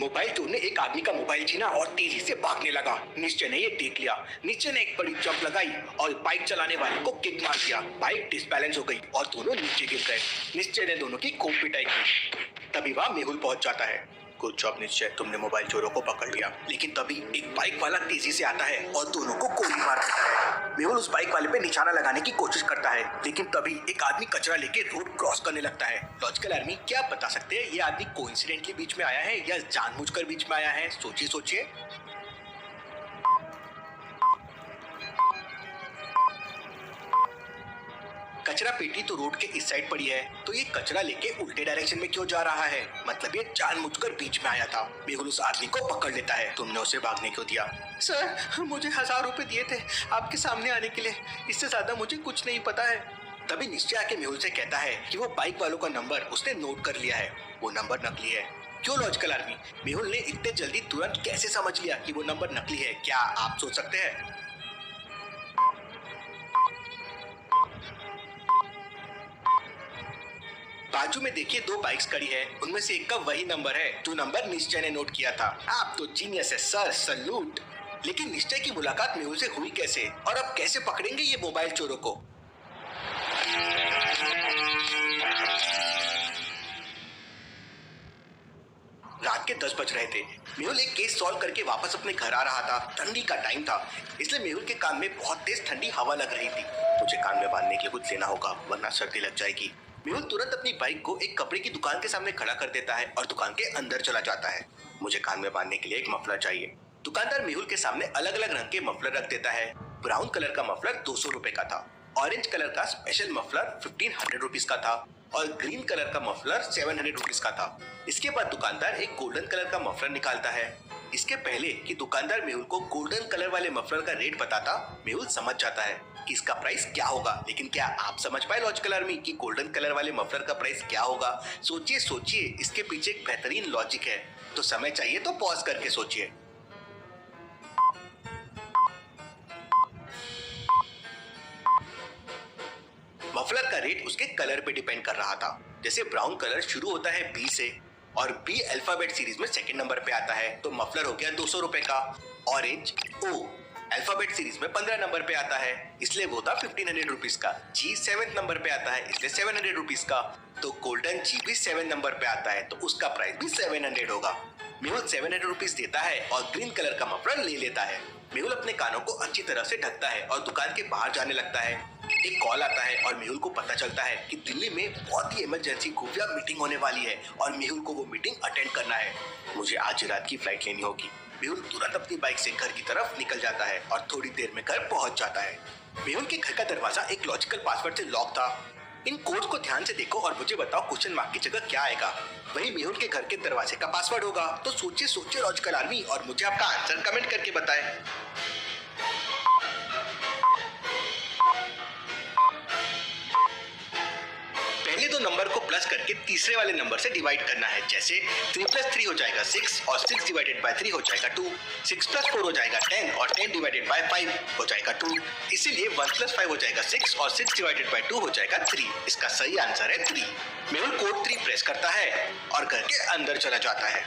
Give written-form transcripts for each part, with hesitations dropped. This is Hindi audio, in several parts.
मोबाइल चोर ने एक आदमी का मोबाइल छीना और तेजी से भागने लगा। निश्चय ने ये देख लिया। निश्चय ने एक बड़ी जंप लगाई और बाइक चलाने वाले को किक मार दिया। बाइक डिसबैलेंस हो गई और दोनों नीचे गिर गए। निश्चय ने दोनों की खूब पिटाई की। तभी वहां मेहुल पहुंच जाता है। गुड जॉब निश्चय, तुमने मोबाइल चोरों को पकड़ लिया। लेकिन तभी एक बाइक वाला तेजी से आता है और दोनों को गोली मार देता है। मेहुल उस बाइक वाले पे निशाना लगाने की कोशिश करता है, लेकिन तभी एक आदमी कचरा लेके रोड क्रॉस करने लगता है। लॉजिकल आर्मी, क्या आप बता सकते हैं ये आदमी कोइंसिडेंटली बीच में आया है या जानबूझकर बीच में आया है? सोचिए सोचिए। कचरा पेटी तो रोड के इस साइड पड़ी है, तो ये कचरा लेके उल्टे डायरेक्शन में क्यों जा रहा है? मतलब ये जानबूझकर बीच में आया था। मेहुल उस आदमी को पकड़ लेता है। तुमने उसे भागने क्यों दिया? सर, मुझे 1000 रुपए दिए थे आपके सामने आने के लिए, इससे ज्यादा मुझे कुछ नहीं पता है। तभी निश्चय आके मेहुल से कहता है कि वो बाइक वालों का नंबर उसने नोट कर लिया है, वो नंबर नकली है। क्यों लॉजिकल आर्मी? मेहुल ने इतने जल्दी तुरंत कैसे समझ लिया कि वो नंबर नकली है? क्या आप सोच सकते हैं? बाजू में देखिए 2 बाइक्स खड़ी है, उनमें से एक का वही नंबर है जो नंबर निश्चय ने नोट किया था। आप तो जीनियस है सर, सैल्यूट। लेकिन निश्चय की मुलाकात मेहुल से हुई कैसे और अब कैसे पकड़ेंगे ये मोबाइल चोरों को? रात के 10 बज रहे थे। मेहुल एक केस सॉल्व करके वापस अपने घर आ रहा था। ठंडी का टाइम था, इसलिए मेहुल के कान में बहुत तेज ठंडी हवा लग रही थी। मुझे कान में बांधने के लिए कुछ लेना होगा, वरना सर्दी लग जाएगी। मेहुल तुरंत अपनी बाइक को एक कपड़े की दुकान के सामने खड़ा कर देता है और दुकान के अंदर चला जाता है। मुझे कान में बांधने के लिए एक मफलर चाहिए। दुकानदार मेहुल के सामने अलग अलग रंग के मफलर रख देता है। ब्राउन कलर का मफलर 200 रुपए का था, ऑरेंज कलर का स्पेशल मफलर 1500 रुपीज का था और ग्रीन कलर का मफलर 700 रुपीज का था। इसके बाद दुकानदार एक गोल्डन कलर का मफलर निकालता है। इसके पहले कि दुकानदार मेहुल को गोल्डन कलर वाले मफलर का रेट बताता, मेहुल समझ जाता है कि इसका प्राइस क्या होगा। लेकिन क्या आप समझ पाए लॉजिकल आर्मी कि गोल्डन कलर वाले मफलर का प्राइस क्या होगा? सोचिए सोचिए, इसके पीछे एक बेहतरीन लॉजिक है। तो समय चाहिए तो पॉज करके सोचिए। मफलर का रेट उसके कलर पे डिपेंड कर रहा था। जैसे ब्राउन कलर शुरू होता है बी से और बी अल्फाबेट सीरीज में सेकंड नंबर पे आता है, तो मफलर हो गया 200 रुपए का। ऑरेंज ओ अल्फाबेट सीरीज में 15 नंबर पे आता है, इसलिए वो था 1500 रुपीज का। जी 7 नंबर पे आता है, इसलिए 700 रुपीज का। तो गोल्डन जी भी 7 नंबर पे आता है, तो उसका प्राइस भी 700 होगा। मेहुल 700 रुपीज देता है और ग्रीन कलर का मफलर ले लेता है। मेहुल अपने कानों को अच्छी तरह से ढकता है और दुकान के बाहर जाने लगता है। एक कॉल आता है और मेहुल को पता चलता है कि दिल्ली में बहुत ही इमरजेंसी खुफिया मीटिंग होने वाली है और मेहुल को वो मीटिंग अटेंड करना है। मुझे आज रात की फ्लाइट लेनी होगी। मेहुल तुरंत अपनी बाइक से घर की तरफ निकल जाता है और थोड़ी देर में घर पहुंच जाता है। मेहुल के घर का दरवाजा एक लॉजिकल पासवर्ड से लॉक था। इन कोड को ध्यान से देखो और मुझे बताओ क्वेश्चन मार्क की जगह क्या आएगा। वही मेहुल के घर के दरवाजे का पासवर्ड होगा। तो सोचिए सोचिए लॉजिकल आर्मी और मुझे आपका आंसर कमेंट करके बताएं। पहले 2 नंबर को प्लस करके तीसरे वाले नंबर से डिवाइड करना है। जैसे 3 + 3 हो जाएगा 6 और 6 डिवाइडेड बाय 3 हो जाएगा 2। 6 + 4 हो जाएगा 10 और 10 डिवाइडेड बाय 5 हो जाएगा 2। इसीलिए 1 + 5 हो जाएगा 6 और 6 डिवाइडेड बाय 2 हो जाएगा 3। इसका सही आंसर है 3। मेहुल कोड 3 प्रेस करता है और घर के अंदर चला जाता है।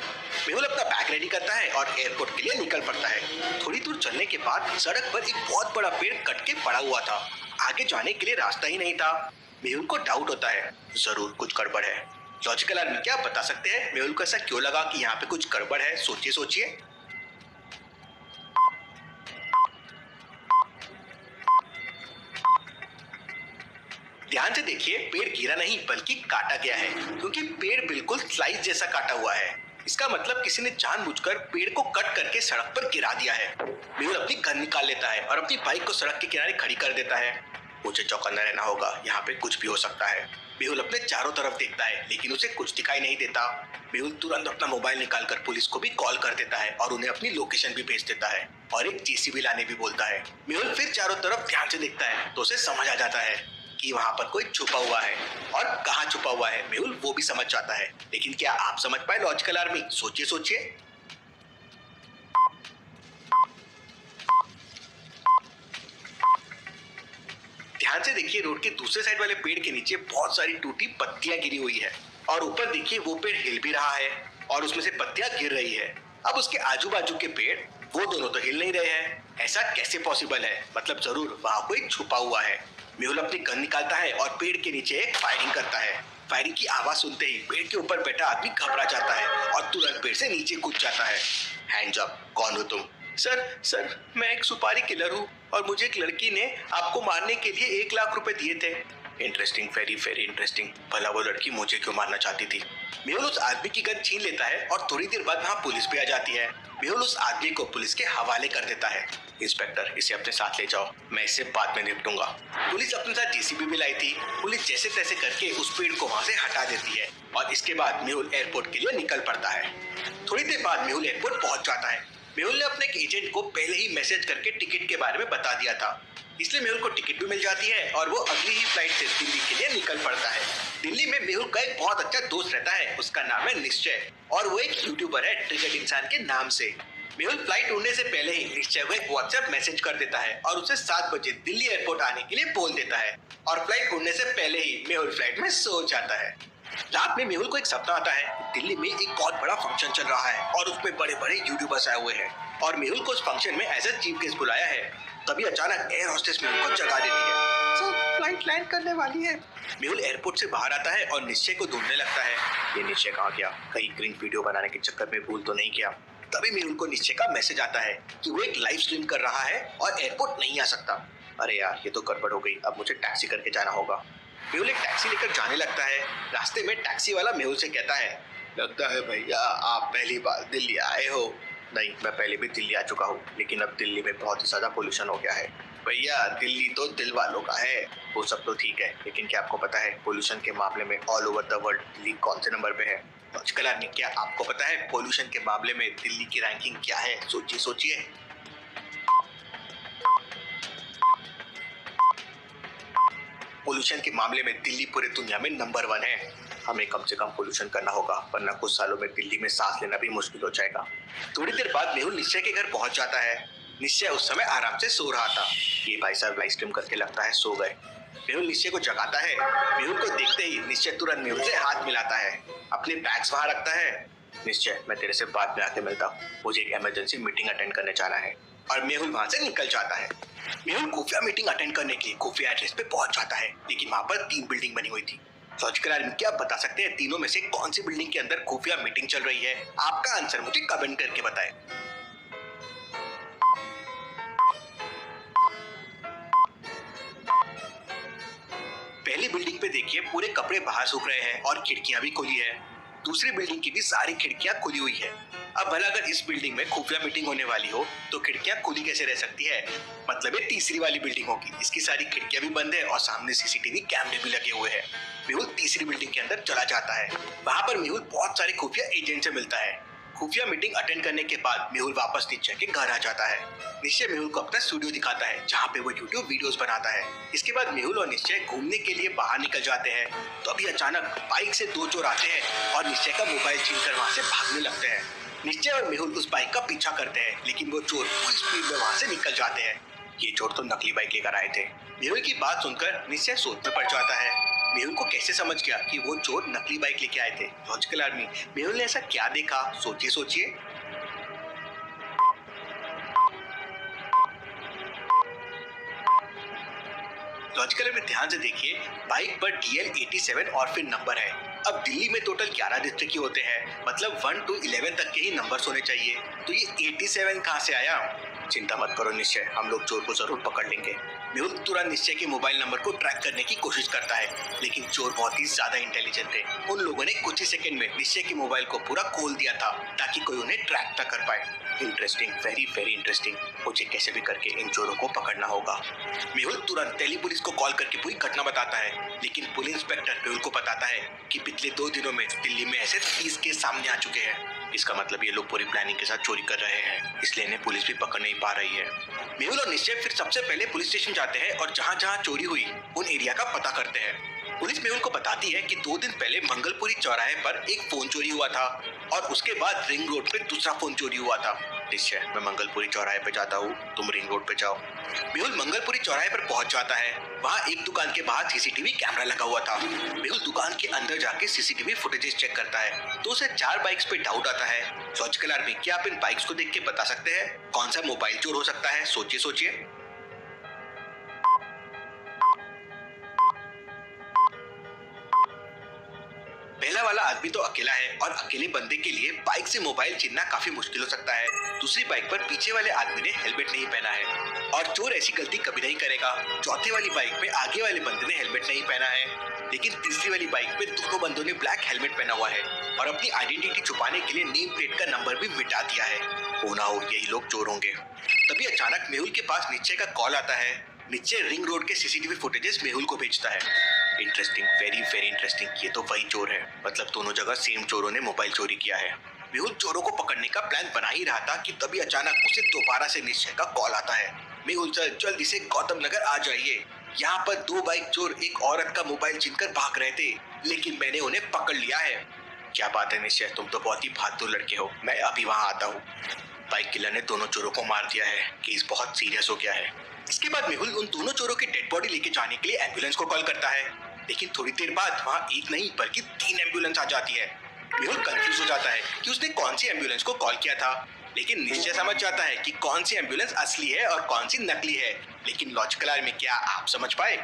मेहुल अपना बैग रेडी करता है और एयरपोर्ट के लिए निकल पड़ता है। थोड़ी दूर चलने के बाद सड़क पर एक बहुत बड़ा पेड़ कट के पड़ा हुआ था। आगे जाने के लिए रास्ता ही नहीं था। मेहुल को डाउट होता है, जरूर कुछ गड़बड़ है। लॉजिकल आर्मी, क्या आप बता सकते हैं मेहुल को ऐसा क्यों लगा कि यहाँ पे कुछ गड़बड़ है? सोचिए सोचिए। ध्यान से देखिए, पेड़ गिरा नहीं बल्कि काटा गया है, क्योंकि पेड़ बिल्कुल स्लाइस जैसा काटा हुआ है। इसका मतलब किसी ने जानबूझकर पेड़ को कट करके सड़क पर गिरा दिया है। मेहुल अपनी गन निकाल लेता है और अपनी बाइक को सड़क के किनारे खड़ी कर देता है। मुझे चौकन्ना रहना होगा, यहाँ पे कुछ भी हो सकता है। मेहुल अपने चारों तरफ देखता है, लेकिन उसे कुछ दिखाई नहीं देता। मेहुल तुरंत अपना मोबाइल निकालकर पुलिस को भी कॉल कर देता है और उन्हें अपनी लोकेशन भी भेज देता है और एक जेसीबी लाने भी बोलता है। मेहुल फिर चारों तरफ ध्यान से देखता है तो उसे समझ आ जाता है कि वहाँ पर कोई छुपा हुआ है, और कहाँ छुपा हुआ है मेहुल वो भी समझ जाता है। लेकिन क्या आप समझ पाए लॉजिकल आर्मी? सोचिए सोचिए। ध्यान से देखिए, रोड के दूसरे साइड वाले पेड़ के नीचे बहुत सारी टूटी पत्तियां गिरी हुई है और ऊपर देखिए वो पेड़ हिल भी रहा है। और उसमें से पत्तियां गिर रही है। अब उसके आजू बाजू के पेड़ वो दोनों तो हिल नहीं रहे हैं। ऐसा कैसे पॉसिबल है? मतलब जरूर वहाँ कोई छुपा हुआ है। मेहुल अपनी गन निकालता है और पेड़ के नीचे एक फायरिंग करता है। फायरिंग की आवाज सुनते ही पेड़ के ऊपर बैठा आदमी घबरा जाता है और तुरंत पेड़ से नीचे कूद जाता है। हैंड्स अप, कौन हो तुम? सर मैं एक सुपारी किलर हूँ और मुझे एक लड़की ने आपको मारने के लिए 1 लाख रुपए दिए थे। Interesting, very very interesting. भला वो लड़की मुझे क्यों मारना चाहती थी? मेहुल उस आदमी की गन छीन लेता है और थोड़ी देर बाद वहाँ पुलिस भी आ जाती है। मेहुल उस आदमी को पुलिस के हवाले कर देता है। इंस्पेक्टर, इसे अपने साथ ले जाओ, मैं इससे बाद में निपटूंगा। पुलिस अपने साथ जेसीबी भी लाई थी। पुलिस जैसे तैसे करके उस पेड़ को वहाँ से हटा देती है और इसके बाद मेहुल एयरपोर्ट के लिए निकल पड़ता है। थोड़ी देर बाद मेहुल एयरपोर्ट पहुंच जाता है। मेहुल ने अपने एक एजेंट को पहले ही मैसेज करके टिकट के बारे में बता दिया था, इसलिए मेहुल को टिकट भी मिल जाती है और वो अगली ही फ्लाइट से दिल्ली के लिए निकल पड़ता है। दिल्ली में मेहुल का एक बहुत अच्छा दोस्त रहता है, उसका नाम है निश्चय और वो एक यूट्यूबर है ट्रिगर्ड इंसान के नाम से। मेहुल फ्लाइट उड़ने से पहले ही निश्चय को एक व्हाट्सएप मैसेज कर देता है और उसे 7 बजे दिल्ली एयरपोर्ट आने के लिए बोल देता है और फ्लाइट उड़ने से पहले ही मेहुल फ्लाइट में सो जाता है। रात में मेहुल को एक सपना आता है। दिल्ली में एक बहुत बड़ा फंक्शन चल रहा है और उसमें बड़े बड़े यूट्यूबर्स आए हुए हैं और मेहुल को उस फंक्शन में एज ए चीफ गेस्ट बुलाया है। तभी अचानक एयर होस्टेस मेहुल को जगा देती है। सर, फ्लाइट लैंड करने वाली है। मेहुल एयरपोर्ट से बाहर आता है और निश्चय को ढूंढने लगता है। ये निश्चय कहाँ गया? कहीं क्रिंज वीडियो बनाने के चक्कर में भूल तो नहीं किया? तभी मेहुल को निश्चय का मैसेज आता है कि वो एक लाइव स्ट्रीम कर रहा है और एयरपोर्ट नहीं आ सकता। अरे यार, ये तो गड़बड़ हो गई, अब मुझे टैक्सी करके जाना होगा। मेहुल एक टैक्सी लेकर जाने लगता है। रास्ते में टैक्सी वाला मेहुल से कहता है, लगता है भैया आप पहली बार दिल्ली आए हो। नहीं, मैं पहले भी दिल्ली आ चुका हूँ, लेकिन अब दिल्ली में बहुत ही ज्यादा पोल्यूशन हो गया है। भैया, दिल्ली तो दिल वालों का है। वो सब तो ठीक है, लेकिन क्या आपको पता है पोल्यूशन के मामले में all over the world Delhi कौन से नंबर पे है? आजकल आदमी, क्या आपको पता है पोल्यूशन के मामले में दिल्ली की रैंकिंग क्या है? सोचिए सोचिए। पोल्यूशन के मामले में दिल्ली पूरे दुनिया में नंबर 1 है। हमें कम से कम पोल्यूशन करना होगा, वरना कुछ सालों में दिल्ली में सांस लेना भी मुश्किल हो जाएगा। थोड़ी देर बाद मेहुल निश्चय के घर पहुंच जाता है। निश्चय उस समय आराम से सो रहा था। ये भाई साहब लाइव स्ट्रीम करके लगता है सो गए। मेहुल निश्चय को जगाता है। मेहुल को देखते ही निश्चय तुरंत मेहुल से हाथ मिलाता है, अपने बैग्स वहां रखता है। निश्चय, मैं तेरे से बाद में आके मिलता हूँ, मुझे एक इमरजेंसी मीटिंग अटेंड करने जाना है। और मेहुल वहां से निकल जाता है। मेहुल खुफिया मीटिंग अटेंड करने के लिए खुफिया एड्रेस पे पहुंच जाता है, लेकिन वहां पर 3 बिल्डिंग बनी हुई थी। लॉजिकल आदमी, क्या आप बता सकते हैं तीनों में से कौन सी बिल्डिंग के अंदर खुफिया मीटिंग चल रही है? आपका आंसर मुझे कमेंट करके बताएं। पहली बिल्डिंग पे देखिए, पूरे कपड़े बाहर सूख रहे हैं और खिड़कियां भी खुली है। दूसरी बिल्डिंग की भी सारी खिड़कियां खुली हुई है। अब भला अगर इस बिल्डिंग में खुफिया मीटिंग होने वाली हो तो खिड़कियां खुली कैसे रह सकती है? मतलब ये तीसरी वाली बिल्डिंग होगी, इसकी सारी खिड़कियां भी बंद है और सामने सीसीटीवी कैमरे भी लगे हुए हैं। मेहुल तीसरी बिल्डिंग के अंदर चला जाता है। वहां पर मेहुल बहुत सारे खुफिया एजेंट से मिलता है। खुफिया मीटिंग अटेंड करने के बाद मेहुल वापस निश्चय के घर आ जाता है। निश्चय मेहुल को अपना स्टूडियो दिखाता है, जहाँ पे वो यूट्यूब वीडियोस बनाता है। इसके बाद मेहुल और निश्चय घूमने के लिए बाहर निकल जाते हैं। तो अभी अचानक बाइक से 2 चोर आते हैं और निश्चय का मोबाइल छीनकर वहाँ से भागने लगते हैं। निश्चय और मेहुल उस बाइक का पीछा करते हैं, लेकिन वो चोर पूरी स्पीड में वहाँ से निकल जाते हैं। ये चोर तो नकली बाइक लेकर आए थे। मेहुल की बात सुनकर निश्चय सोच में पड़ जाता है। मेहुल को कैसे समझ गया कि वो चोर नकली बाइक लेके आए थे? लॉजिकल आदमी, मेहुल ने ऐसा क्या देखा? सोचिए सोचिए। लॉजिकल में ध्यान से देखिए, बाइक पर DL 87 और फिर नंबर है। अब दिल्ली में टोटल 11 डिस्ट्रिक्ट ही होते हैं, मतलब 1 to 11 तक के ही नंबर्स होने चाहिए। तो ये 87 कहाँ से आया? चिंता मत करो निश्चय, हम लोग चोर को जरूर पकड़ लेंगे। मेहुल तुरंत निश्चय के मोबाइल नंबर को ट्रैक करने की कोशिश करता है, लेकिन चोर बहुत ही ज्यादा इंटेलिजेंट थे। उन लोगों ने कुछ ही सेकंड में निश्चय के मोबाइल को पूरा खोल दिया था ताकि कोई उन्हें ट्रैक न कर पाए। Interesting, very very interesting. मुझे कैसे भी करके इन चोरों को पकड़ना होगा। मेहुल तुरंत दिल्ली पुलिस को कॉल करके पूरी घटना बताता है, लेकिन पुलिस इंस्पेक्टर मेहुल को बताता है कि पिछले 2 दिनों में दिल्ली में ऐसे 30 केस सामने आ चुके हैं। इसका मतलब ये लोग पूरी प्लानिंग के साथ चोरी कर रहे हैं, इसलिए इन्हें पुलिस भी पकड़ नहीं पा रही है। मेहुल और निश्चय फिर सबसे पहले पुलिस स्टेशन जाते हैं और जहाँ जहाँ चोरी हुई उन एरिया का पता करते हैं। पुलिस मेहुल को बताती है कि 2 दिन पहले मंगलपुरी चौराहे पर एक फोन चोरी हुआ था और उसके बाद रिंग रोड पे दूसरा फोन चोरी हुआ था। निश्चय, मैं मंगलपुरी चौराहे पे जाता हूँ, तुम रिंग रोड पे जाओ। मेहुल मंगलपुरी चौराहे पर पहुंच जाता है। वहाँ एक दुकान के बाहर सीसीटीवी कैमरा लगा हुआ था। मेहुल दुकान के अंदर जाके सीसीटीवी फुटेजेस चेक करता है तो उसे 4 बाइक्स पे डाउट आता है। लॉजिकल आर्मी, क्या आप इन बाइक्स को देख के बता सकते हैं कौन सा मोबाइल चोर हो सकता है? सोचिए सोचिए। पहला वाला आदमी तो अकेला है और अकेले बंदे के लिए बाइक से मोबाइल छीनना काफी मुश्किल हो सकता है। दूसरी बाइक पर पीछे वाले आदमी ने हेलमेट नहीं पहना है और चोर ऐसी गलती कभी नहीं करेगा। चौथे वाली बाइक पे आगे वाले बंदे ने हेलमेट नहीं पहना है, लेकिन तीसरी वाली बाइक पे दोनों बंदों ने ब्लैक हेलमेट पहना हुआ है और अपनी आइडेंटिटी छुपाने के लिए नेम प्लेट का नंबर भी मिटा दिया है। हो ना हो यही लोग चोर होंगे। तभी अचानक मेहुल के पास निश्चय का कॉल आता है। निश्चय रिंग रोड के सीसीटीवी फुटेजेस मेहुल को भेजता है। Interesting, very very interesting. ये तो वही चोर है, मतलब दोनों जगह सेम चोरों ने मोबाइल चोरी किया है। मेहुल चोरों को पकड़ने का प्लान बना ही रहा था कि तभी अचानक उसे दोबारा से निश्चय का कॉल आता है। मेहुल सर, जल्दी से गौतम नगर आ जाइए। यहाँ पर 2 बाइक चोर एक औरत का मोबाइल छीनकर भाग रहे थे, लेकिन मैंने उन्हें पकड़ लिया है। क्या बात है निश्चय, तुम तो बहुत ही बहादुर लड़के हो। मैं अभी वहाँ आता हूँ। बाइक किलर ने दोनों चोरों को मार दिया है। केस बहुत सीरियस हो गया है। इसके बाद मेहुल उन दोनों चोरों की डेड बॉडी लेके जाने के लिए एम्बुलेंस को कॉल करता है, लेकिन थोड़ी देर बाद वहाँ एक नहीं बल्कि 3 एम्बुलेंस आ जाती है। मेहुल कंफ्यूज हो जाता है कि उसने कौन सी एम्बुलेंस को कॉल किया था, लेकिन निश्चय समझ जाता है कि कौन सी एम्बुलेंस असली है और कौन सी नकली है। लेकिन लॉजिकल आर्मी, क्या आप समझ पाए?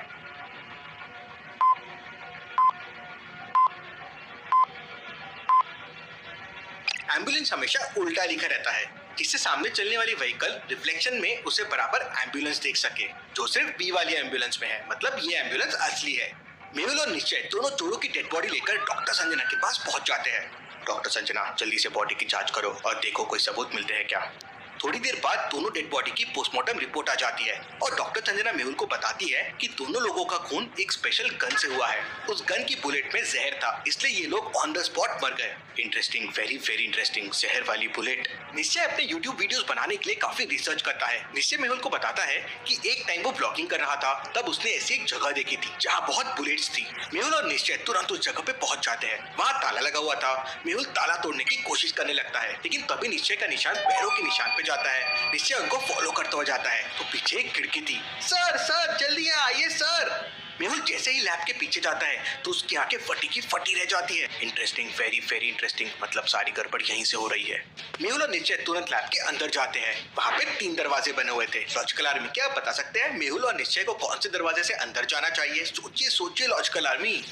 एम्बुलेंस हमेशा उल्टा लिखा रहता है, जिससे सामने चलने वाली व्हीकल रिफ्लेक्शन में उसे बराबर एम्बुलेंस देख सके, जो सिर्फ बी वाली एम्बुलेंस में है। मतलब ये एम्बुलेंस असली है। मेहुल और निश्चय दोनों चोरों की डेड बॉडी लेकर डॉक्टर संजना के पास पहुंच जाते हैं। डॉक्टर संजना, जल्दी से बॉडी की जांच करो और देखो कोई सबूत मिलते हैं क्या। थोड़ी देर बाद दोनों डेड बॉडी की पोस्टमार्टम रिपोर्ट आ जाती है और डॉक्टर संजना मेहुल को बताती है कि दोनों लोगों का खून एक स्पेशल गन से हुआ है। उस गन की बुलेट में जहर था, इसलिए ये लोग ऑन द स्पॉट मर गए। Interesting, very very interesting. जहर वाली बुलेट। निश्चय अपने YouTube वीडियोस बनाने के लिए काफी रिसर्च करता है। निश्चय मेहुल को बताता है कि एक टाइम वो ब्लॉगिंग कर रहा था, तब उसने ऐसी एक जगह देखी थी जहाँ बहुत बुलेट्स थी। मेहुल और निश्चय तुरंत उस जगह पे पहुंच जाते हैं। वहाँ ताला लगा हुआ था। मेहुल ताला तोड़ने की कोशिश करने लगता है, लेकिन तभी निश्चय का निशान पैरों के निशान पे जाता है। निश्चय उनको फॉलो करता हुआ जाता है तो पीछे एक खिड़की थी। सर सर, जल्दी यहाँ आइए सर। मेहुल जैसे ही लैब के पीछे जाता है तो उसकी आंखें फटी की फटी रह जाती है। Interesting, very very interesting. मतलब सारी गड़बड़ यहीं से हो रही है। मेहुल और निश्चय तुरंत लैब के अंदर जाते हैं। वहाँ पे 3 दरवाजे बने हुए थे। लॉजिकल आर्मी, क्या आप बता सकते हैं मेहुल और निश्चय को कौन से दरवाजे से अंदर जाना चाहिए? सोचिए सोचिए लॉजिकल आर्मी।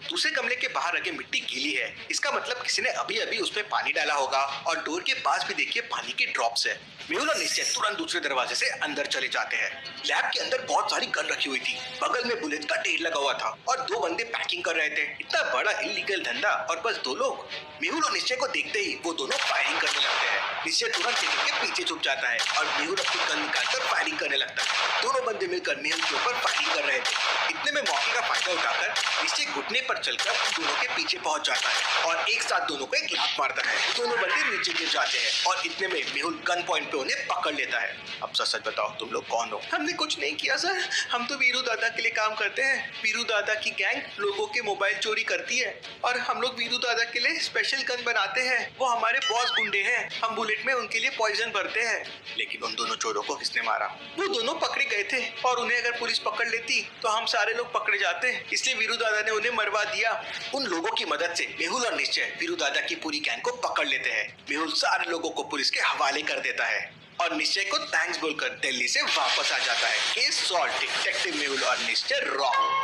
दूसरे कमरे के बाहर रखे मिट्टी गीली है, इसका मतलब किसी ने अभी अभी उस पे पानी डाला होगा और डोर के पास भी देखिए पानी के ड्रॉप्स है। मेहुल और निश्चय तुरंत दूसरे दरवाजे से अंदर चले जाते हैं। लैब के अंदर बहुत सारी गन रखी हुई थी। बगल में बुलेट का ढेर लगा हुआ था और 2 बंदे पैकिंग कर रहे थे। इतना बड़ा इल्लीगल धंधा और बस 2 लोग। मेहुल और निश्चय को देखते ही वो दोनों फायरिंग करने लगते हैं। निश्चय तुरंत टेबल के पीछे छुप जाता है और मेहुल अपनी गन निकालकर फायरिंग करने लगता है। दोनों बंदे मिलकर मेहुल के ऊपर फायरिंग कर रहे थे। इतने में मौके का फायदा उठाकर निश्चय घुटने पर चलकर दोनों के पीछे पहुंच जाता है और एक साथ दोनों को एक लात मारता है। दोनों बंदे नीचे गिर जाते हैं और इतने में मेहुल गन पॉइंट पे उन्हें पकड़ लेता है। अब सच सच बताओ, तुम लोग कौन हो? हमने कुछ नहीं किया सर, हम तो वीरू दादा के लिए काम करते हैं। वीरू दादा की गैंग लोगों के मोबाइल चोरी करती है और हम लोग वीरू दादा के लिए स्पेशल गन बनाते हैं। वो हमारे बॉस गुंडे हैं, हम बुलेट में उनके लिए पॉइजन भरते हैं। लेकिन उन दोनों चोरों को किसने मारा? वो दोनों पकड़े गए थे और उन्हें अगर पुलिस पकड़ लेती तो हम सारे लोग पकड़े जाते, इसलिए वीरू दादा ने उन्हें मरवा दिया। उन लोगों की मदद से मेहुल और निश्चय वीरू दादा की पूरी गैंग को पकड़ लेते हैं। मेहुल सारे लोगों को पुलिस के हवाले कर देता है और निश्चय को थैंक्स बोलकर दिल्ली से वापस आ जाता है। केस सॉल्व, डिटेक्टिव मेहुल और निश्चय रॉक।